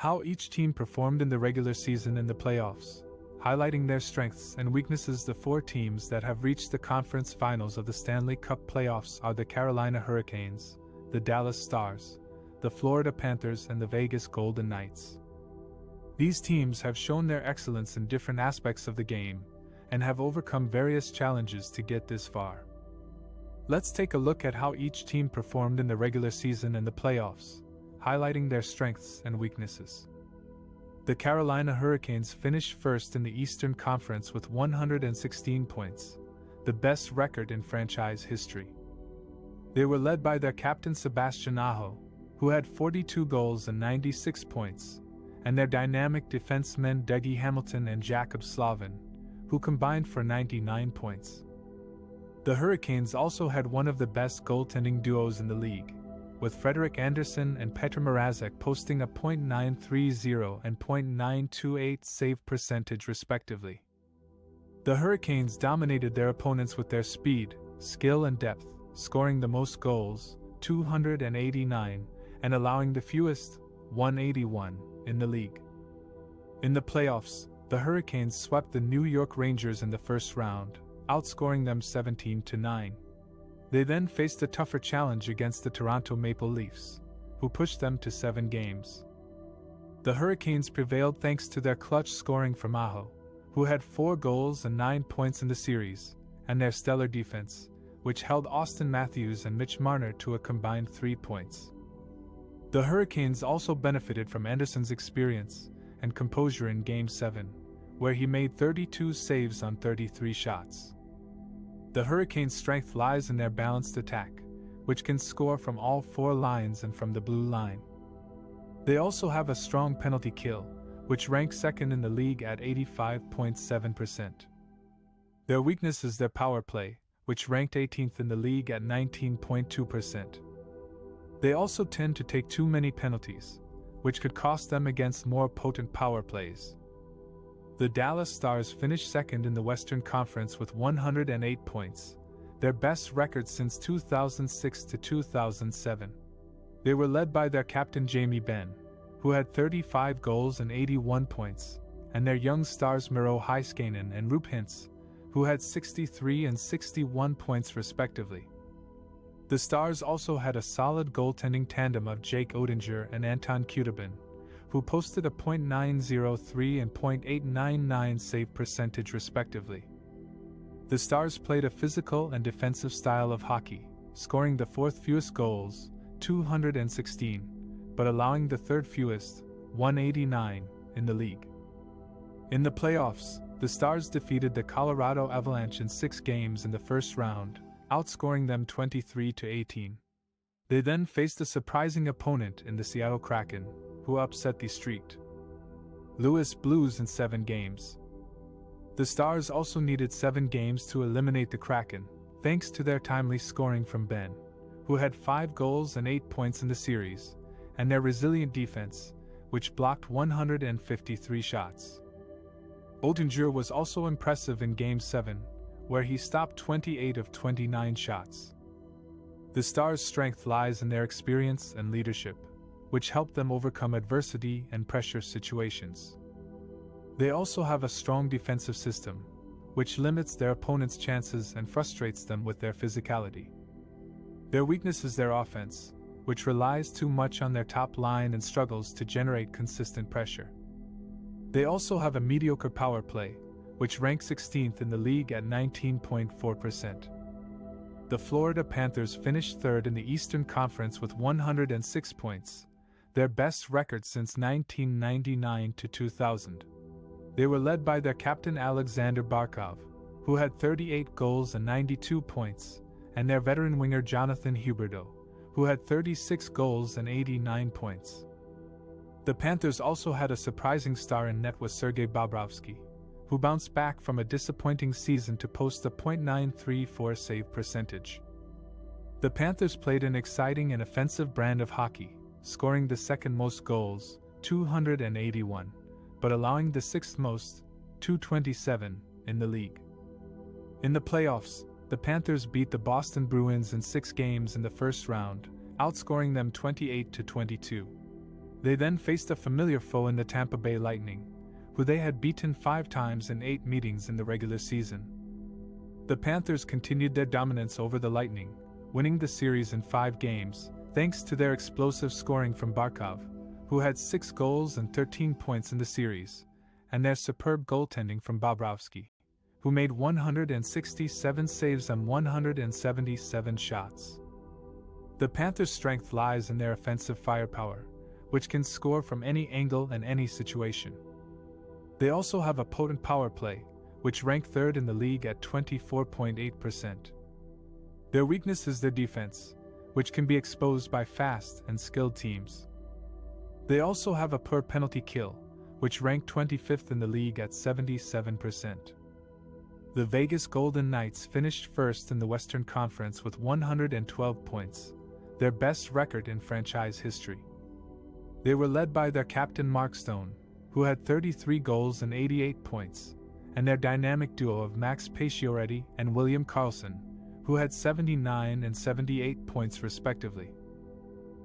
How each team performed in the regular season and the playoffs. Highlighting their strengths and weaknesses, the four teams that have reached the conference finals of the Stanley Cup playoffs are the Carolina Hurricanes, the Dallas Stars, the Florida Panthers, and the Vegas Golden Knights. These teams have shown their excellence in different aspects of the game and have overcome various challenges to get this far. Let's take a look at how each team performed in the regular season and the playoffs, highlighting their strengths and weaknesses. The Carolina Hurricanes finished first in the Eastern Conference with 116 points, the best record in franchise history. They were led by their captain Sebastian Aho, who had 42 goals and 96 points, and their dynamic defensemen Dougie Hamilton and Jacob Slavin, who combined for 99 points. The Hurricanes also had one of the best goaltending duos in the league, with Frederik Andersen and Petr Mrazek posting a .930 and .928 save percentage respectively. The Hurricanes dominated their opponents with their speed, skill and depth, scoring the most goals, 289, and allowing the fewest, 181, in the league. In the playoffs, the Hurricanes swept the New York Rangers in the first round, outscoring them 17-9. They then faced a tougher challenge against the Toronto Maple Leafs, who pushed them to 7 games. The Hurricanes prevailed thanks to their clutch scoring from Aho, who had 4 goals and 9 points in the series, and their stellar defense, which held Austin Matthews and Mitch Marner to a combined 3 points. The Hurricanes also benefited from Andersen's experience and composure in Game 7, where he made 32 saves on 33 shots. The Hurricanes' strength lies in their balanced attack, which can score from all 4 lines and from the blue line. They also have a strong penalty kill, which ranks second in the league at 85.7%. Their weakness is their power play, which ranked 18th in the league at 19.2%. They also tend to take too many penalties, which could cost them against more potent power plays. The Dallas Stars finished second in the Western Conference with 108 points, their best record since 2006 to 2007. They were led by their captain Jamie Benn, who had 35 goals and 81 points, and their young stars Miro Heiskanen and Rupe Hintz, who had 63 and 61 points respectively. The Stars also had a solid goaltending tandem of Jake Oettinger and Anton Khudobin, who posted a .903 and .899 save percentage respectively. The Stars played a physical and defensive style of hockey, scoring the 4th fewest goals, 216, but allowing the 3rd fewest, 189, in the league. In the playoffs, the Stars defeated the Colorado Avalanche in 6 games in the first round, outscoring them 23-18. They then faced a surprising opponent in the Seattle Kraken, who upset the St. Louis Blues in 7 games. The Stars also needed 7 games to eliminate the Kraken, thanks to their timely scoring from Benn, who had 5 goals and 8 points in the series, and their resilient defense, which blocked 153 shots. Oettinger was also impressive in Game 7, where he stopped 28 of 29 shots. The Stars' strength lies in their experience and leadership, which helped them overcome adversity and pressure situations. They also have a strong defensive system, which limits their opponents' chances and frustrates them with their physicality. Their weakness is their offense, which relies too much on their top line and struggles to generate consistent pressure. They also have a mediocre power play, which ranks 16th in the league at 19.4%. The Florida Panthers finished 3rd in the Eastern Conference with 106 points, their best record since 1999 to 2000. They were led by their captain Alexander Barkov, who had 38 goals and 92 points, and their veteran winger Jonathan Huberdeau, who had 36 goals and 89 points. The Panthers also had a surprising star in net with Sergei Bobrovsky, who bounced back from a disappointing season to post a .934 save percentage. The Panthers played an exciting and offensive brand of hockey, scoring the 2nd most goals, 281, but allowing the 6th most, 227, in the league. In the playoffs, the Panthers beat the Boston Bruins in 6 games in the first round, outscoring them 28-22. They then faced a familiar foe in the Tampa Bay Lightning, who they had beaten 5 times in 8 meetings in the regular season. The Panthers continued their dominance over the Lightning, winning the series in 5 games, thanks to their explosive scoring from Barkov, who had 6 goals and 13 points in the series, and their superb goaltending from Bobrovsky, who made 167 saves on 177 shots. The Panthers' strength lies in their offensive firepower, which can score from any angle and any situation. They also have a potent power play, which ranked 3rd in the league at 24.8%. Their weakness is their defense, which can be exposed by fast and skilled teams. They also have a per penalty kill, which ranked 25th in the league at 77%. The Vegas Golden Knights finished first in the Western Conference with 112 points, their best record in franchise history. They were led by their captain Mark Stone, who had 33 goals and 88 points, and their dynamic duo of Max Pacioretty and William Karlsson, who had 79 and 78 points respectively.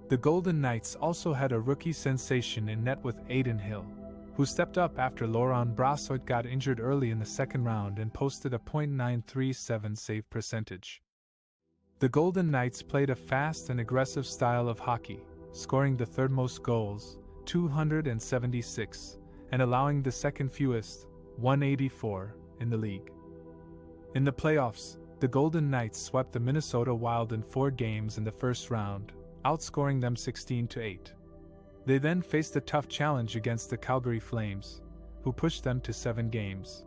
The Golden Knights also had a rookie sensation in net with Adin Hill, who stepped up after Laurent Brossoit got injured early in the second round and posted a .937 save percentage. The Golden Knights played a fast and aggressive style of hockey, scoring the 3rd most goals, 276, and allowing the 2nd fewest, 184, in the league. In the playoffs, the Golden Knights swept the Minnesota Wild in 4 games in the first round, outscoring them 16-8. They then faced a tough challenge against the Calgary Flames, who pushed them to 7 games.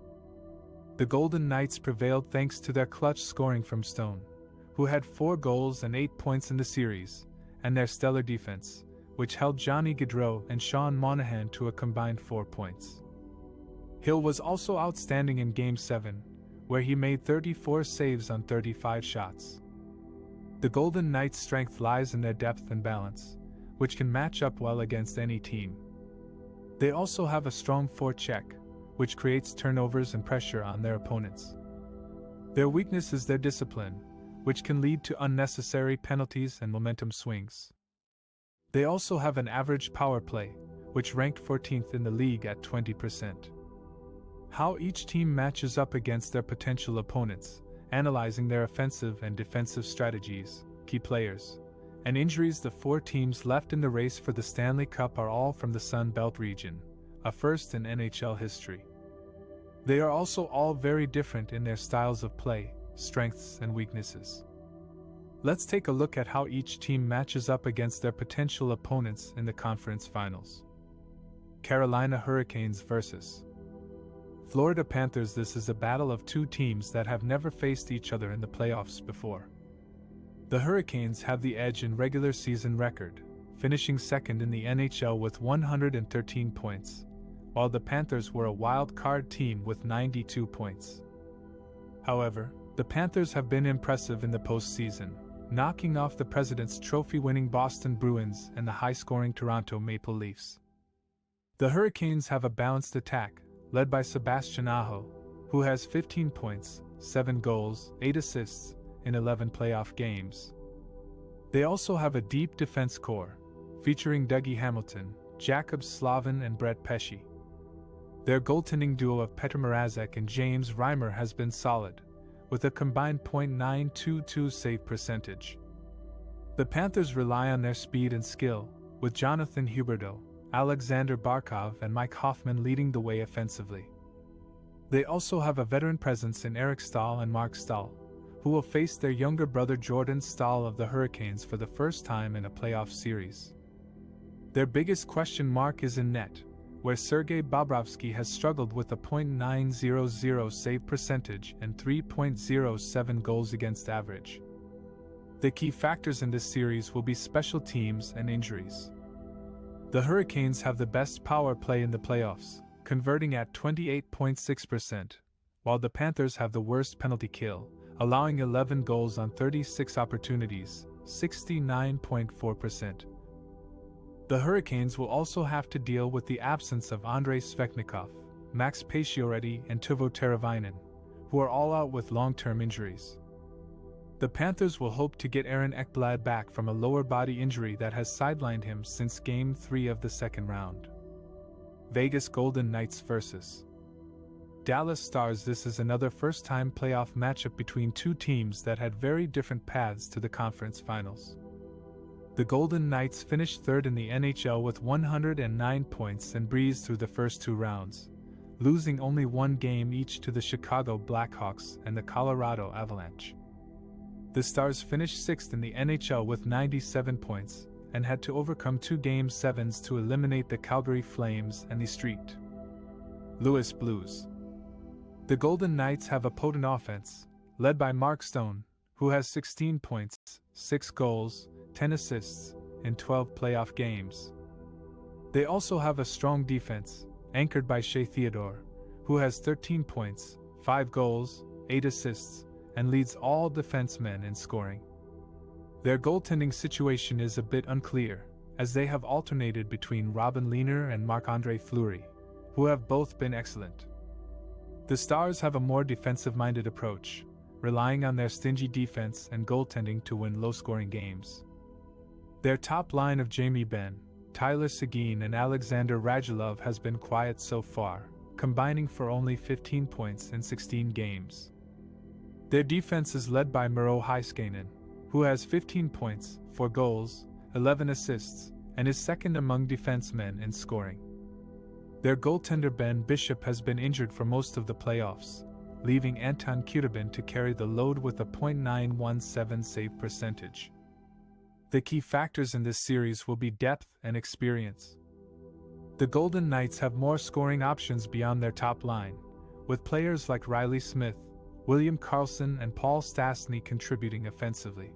The Golden Knights prevailed thanks to their clutch scoring from Stone, who had 4 goals and 8 points in the series, and their stellar defense, which held Johnny Gaudreau and Sean Monahan to a combined 4 points. Hill was also outstanding in Game 7, where he made 34 saves on 35 shots. The Golden Knights' strength lies in their depth and balance, which can match up well against any team. They also have a strong forecheck, which creates turnovers and pressure on their opponents. Their weakness is their discipline, which can lead to unnecessary penalties and momentum swings. They also have an average power play, which ranked 14th in the league at 20%. How each team matches up against their potential opponents, analyzing their offensive and defensive strategies, key players, and injuries. The 4 teams left in the race for the Stanley Cup are all from the Sun Belt region, a first in NHL history. They are also all very different in their styles of play, strengths, and weaknesses. Let's take a look at how each team matches up against their potential opponents in the conference finals. Carolina Hurricanes vs. Florida Panthers. This is a battle of 2 teams that have never faced each other in the playoffs before. The Hurricanes have the edge in regular season record, finishing 2nd in the NHL with 113 points, while the Panthers were a wild card team with 92 points. However, the Panthers have been impressive in the postseason, knocking off the President's Trophy-winning Boston Bruins and the high-scoring Toronto Maple Leafs. The Hurricanes have a balanced attack, led by Sebastian Aho, who has 15 points, 7 goals, 8 assists, in 11 playoff games. They also have a deep defense core, featuring Dougie Hamilton, Jacob Slavin and Brett Pesce. Their goaltending duo of Petr Mrazek and James Reimer has been solid, with a combined .922 save percentage. The Panthers rely on their speed and skill, with Jonathan Huberdeau, Alexander Barkov and Mike Hoffman leading the way offensively. They also have a veteran presence in Eric Stahl and Mark Stahl, who will face their younger brother Jordan Stahl of the Hurricanes for the first time in a playoff series. Their biggest question mark is in net, where Sergei Bobrovsky has struggled with a .900 save percentage and 3.07 goals against average. The key factors in this series will be special teams and injuries. The Hurricanes have the best power play in the playoffs, converting at 28.6%, while the Panthers have the worst penalty kill, allowing 11 goals on 36 opportunities, 69.4%. The Hurricanes will also have to deal with the absence of Andrei Svechnikov, Max Pacioretty and Teuvo Teravainen, who are all out with long-term injuries. The Panthers will hope to get Aaron Ekblad back from a lower body injury that has sidelined him since Game 3 of the second round. Vegas Golden Knights vs. Dallas Stars. This is another first-time playoff matchup between two teams that had very different paths to the conference finals. The Golden Knights finished third in the NHL with 109 points and breezed through the first two rounds, losing only one game each to the Chicago Blackhawks and the Colorado Avalanche. The Stars finished sixth in the NHL with 97 points and had to overcome 2 Game 7s to eliminate the Calgary Flames and the St. Louis Blues. The Golden Knights have a potent offense, led by Mark Stone, who has 16 points, 6 goals, 10 assists, in 12 playoff games. They also have a strong defense, anchored by Shea Theodore, who has 13 points, 5 goals, 8 assists, and leads all defensemen in scoring. Their goaltending situation is a bit unclear, as they have alternated between Robin Lehner and Marc-Andre Fleury, who have both been excellent. The Stars have a more defensive-minded approach, relying on their stingy defense and goaltending to win low-scoring games. Their top line of Jamie Benn, Tyler Seguin and Alexander Radulov has been quiet so far, combining for only 15 points in 16 games. Their defense is led by Miro Heiskanen, who has 15 points, 4 goals, 11 assists, and is second among defensemen in scoring. Their goaltender Ben Bishop has been injured for most of the playoffs, leaving Anton Khudobin to carry the load with a .917 save percentage. The key factors in this series will be depth and experience. The Golden Knights have more scoring options beyond their top line, with players like Riley Smith, William Karlsson and Paul Stastny contributing offensively.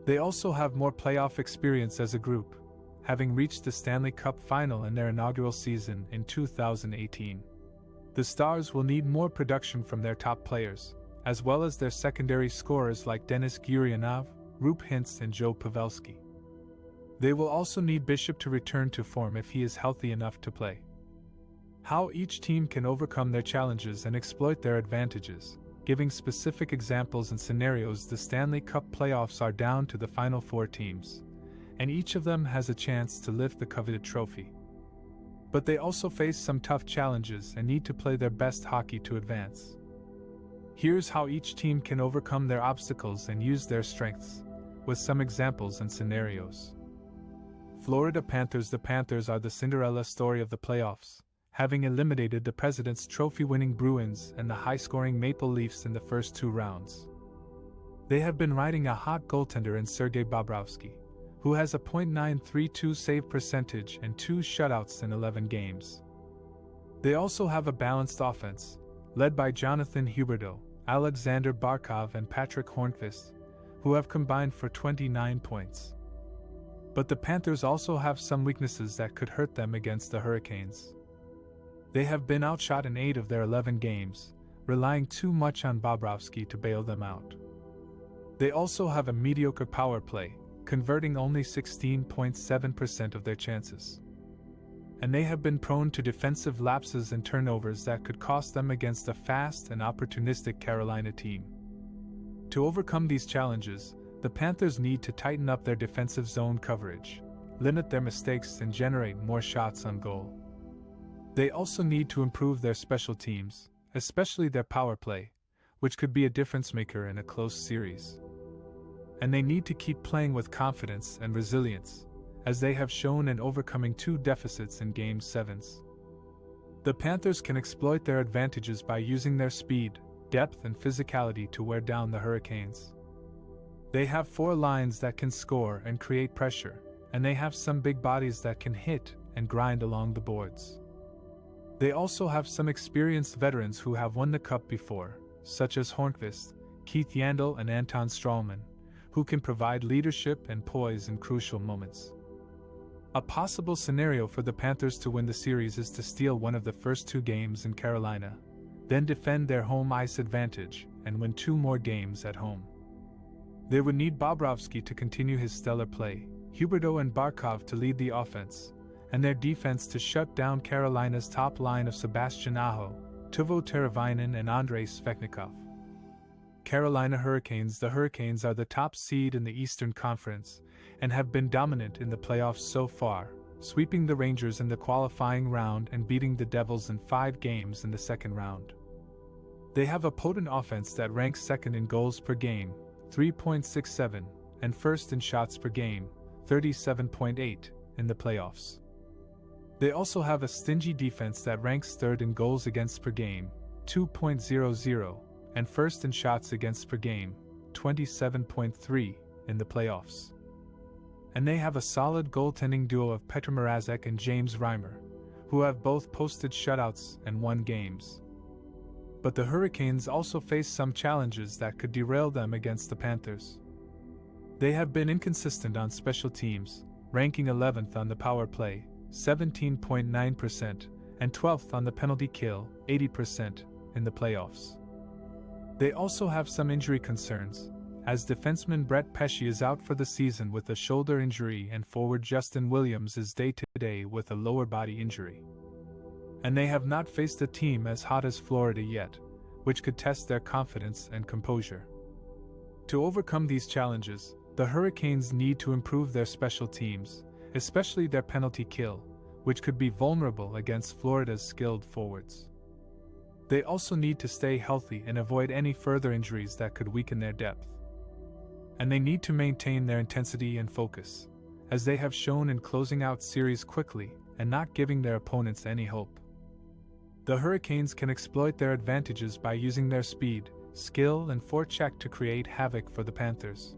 They also have more playoff experience as a group, having reached the Stanley Cup final in their inaugural season in 2018. The Stars will need more production from their top players, as well as their secondary scorers like Denis Gurianov, Rupe Hintz and Joe Pavelski. They will also need Bishop to return to form if he is healthy enough to play. How each team can overcome their challenges and exploit their advantages, giving specific examples and scenarios. The Stanley Cup playoffs are down to the final 4 teams, and each of them has a chance to lift the coveted trophy. But they also face some tough challenges and need to play their best hockey to advance. Here's how each team can overcome their obstacles and use their strengths, with some examples and scenarios. Florida Panthers. The Panthers are the Cinderella story of the playoffs, having eliminated the President's Trophy-winning Bruins and the high-scoring Maple Leafs in the first 2 rounds. They have been riding a hot goaltender in Sergei Bobrovsky, who has a .932 save percentage and 2 shutouts in 11 games. They also have a balanced offense, led by Jonathan Huberdeau, Alexander Barkov and Patrick Hornqvist, who have combined for 29 points. But the Panthers also have some weaknesses that could hurt them against the Hurricanes. They have been outshot in 8 of their 11 games, relying too much on Bobrovsky to bail them out. They also have a mediocre power play, converting only 16.7% of their chances. And they have been prone to defensive lapses and turnovers that could cost them against a fast and opportunistic Carolina team. To overcome these challenges, the Panthers need to tighten up their defensive zone coverage, limit their mistakes and generate more shots on goal. They also need to improve their special teams, especially their power play, which could be a difference maker in a close series. And they need to keep playing with confidence and resilience, as they have shown in overcoming 2 deficits in Game 7s. The Panthers can exploit their advantages by using their speed, depth and physicality to wear down the Hurricanes. They have 4 lines that can score and create pressure, and they have some big bodies that can hit and grind along the boards. They also have some experienced veterans who have won the Cup before, such as Hornqvist, Keith Yandle and Anton Stralman, who can provide leadership and poise in crucial moments. A possible scenario for the Panthers to win the series is to steal one of the first 2 games in Carolina, then defend their home ice advantage and win 2 more games at home. They would need Bobrovsky to continue his stellar play, Huberdeau and Barkov to lead the offense, and their defense to shut down Carolina's top line of Sebastian Aho, Teuvo Teravainen and Andrei Svechnikov. Carolina Hurricanes. The Hurricanes are the top seed in the Eastern Conference and have been dominant in the playoffs so far, sweeping the Rangers in the qualifying round and beating the Devils in 5 games in the second round. They have a potent offense that ranks second in goals per game, 3.67, and first in shots per game, 37.8, in the playoffs. They also have a stingy defense that ranks third in goals against per game, 2.00, and first in shots against per game, 27.3, in the playoffs. And they have a solid goaltending duo of Petr Mrazek and James Reimer, who have both posted shutouts and won games. But the Hurricanes also face some challenges that could derail them against the Panthers. They have been inconsistent on special teams, ranking 11th on the power play, 17.9%, and 12th on the penalty kill, 80%, in the playoffs. They also have some injury concerns, as defenseman Brett Pesce is out for the season with a shoulder injury and forward Justin Williams is day-to-day with a lower body injury. And they have not faced a team as hot as Florida yet, which could test their confidence and composure. To overcome these challenges, the Hurricanes need to improve their special teams, especially their penalty kill, which could be vulnerable against Florida's skilled forwards. They also need to stay healthy and avoid any further injuries that could weaken their depth. And they need to maintain their intensity and focus, as they have shown in closing out series quickly and not giving their opponents any hope. The Hurricanes can exploit their advantages by using their speed, skill, and forecheck to create havoc for the Panthers.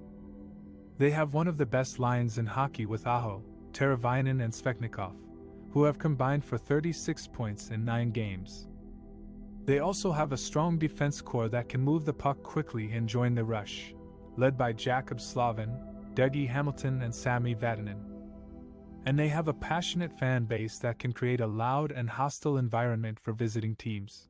They have one of the best lines in hockey with Aho, Teravainen, and Svechnikov, who have combined for 36 points in 9 games. They also have a strong defense core that can move the puck quickly and join the rush, led by Jacob Slavin, Dougie Hamilton, and Sami Vatanen. And they have a passionate fan base that can create a loud and hostile environment for visiting teams.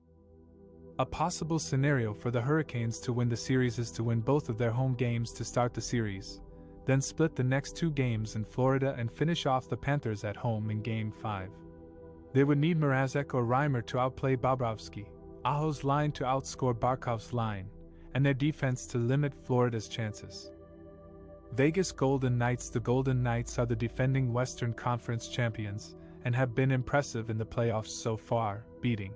A possible scenario for the Hurricanes to win the series is to win both of their home games to start the series, then split the next 2 games in Florida and finish off the Panthers at home in Game 5. They would need Mrazek or Reimer to outplay Bobrovsky, Aho's line to outscore Barkov's line, and their defense to limit Florida's chances. Vegas Golden Knights. The Golden Knights are the defending Western Conference champions and have been impressive in the playoffs so far, beating